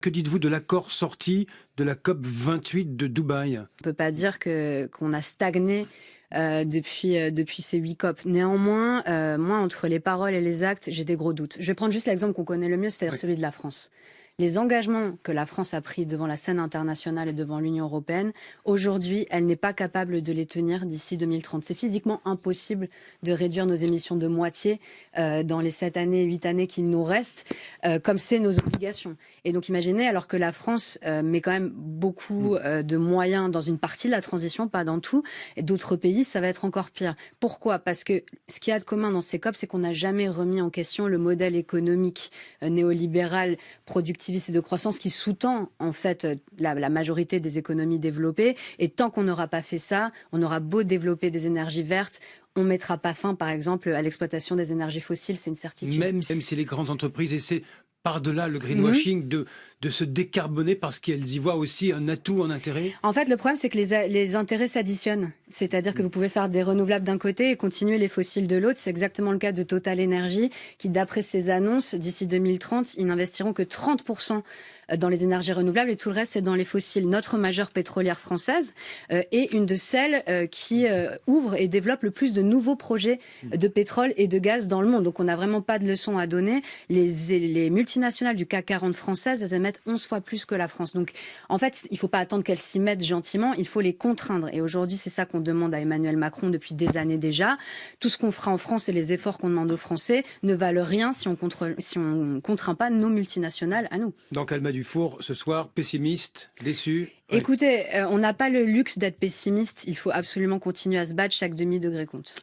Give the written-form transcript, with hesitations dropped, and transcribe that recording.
Que dites-vous de l'accord sorti de la COP 28 de Dubaï? On ne peut pas dire qu'on a stagné depuis ces 8 COP. Néanmoins, moi, entre les paroles et les actes, j'ai des gros doutes. Je vais prendre juste l'exemple qu'on connaît le mieux, c'est-à-dire celui de la France. Les engagements que la France a pris devant la scène internationale et devant l'Union européenne, aujourd'hui, elle n'est pas capable de les tenir d'ici 2030. C'est physiquement impossible de réduire nos émissions de moitié dans les 7 années, 8 années qui nous restent, comme c'est nos obligations. Et donc imaginez, alors que la France met quand même beaucoup de moyens dans une partie de la transition, pas dans tout, et d'autres pays, ça va être encore pire. Pourquoi? Parce que ce qu'il y a de commun dans ces COP, c'est qu'on n'a jamais remis en question le modèle économique néolibéral, productiviste et de croissance qui sous-tend en fait la majorité des économies développées. Et tant qu'on n'aura pas fait ça, on aura beau développer des énergies vertes, on ne mettra pas fin, par exemple, à l'exploitation des énergies fossiles, c'est une certitude. Même si les grandes entreprises essaient par-delà le greenwashing de se décarboner parce qu'elles y voient aussi un atout en intérêt? En fait, le problème, c'est que les intérêts s'additionnent. C'est-à-dire que vous pouvez faire des renouvelables d'un côté et continuer les fossiles de l'autre. C'est exactement le cas de Total Energy, qui, d'après ses annonces, d'ici 2030, ils n'investiront que 30% dans les énergies renouvelables et tout le reste, c'est dans les fossiles. Notre majeure pétrolière française est une de celles qui ouvre et développe le plus de nouveaux projets de pétrole et de gaz dans le monde. Donc, on n'a vraiment pas de leçon à donner. Les multinationales du CAC 40 françaises, elles émettent 11 fois plus que la France. Donc, en fait, il ne faut pas attendre qu'elles s'y mettent gentiment, il faut les contraindre. Et aujourd'hui, c'est ça qu'on demande à Emmanuel Macron depuis des années déjà. Tout ce qu'on fera en France et les efforts qu'on demande aux Français ne valent rien si on contraint pas nos multinationales à nous. Donc, Alma Dufour, ce soir, pessimiste, déçu? Écoutez, on n'a pas le luxe d'être pessimiste. Il faut absolument continuer à se battre. Chaque demi-degré compte.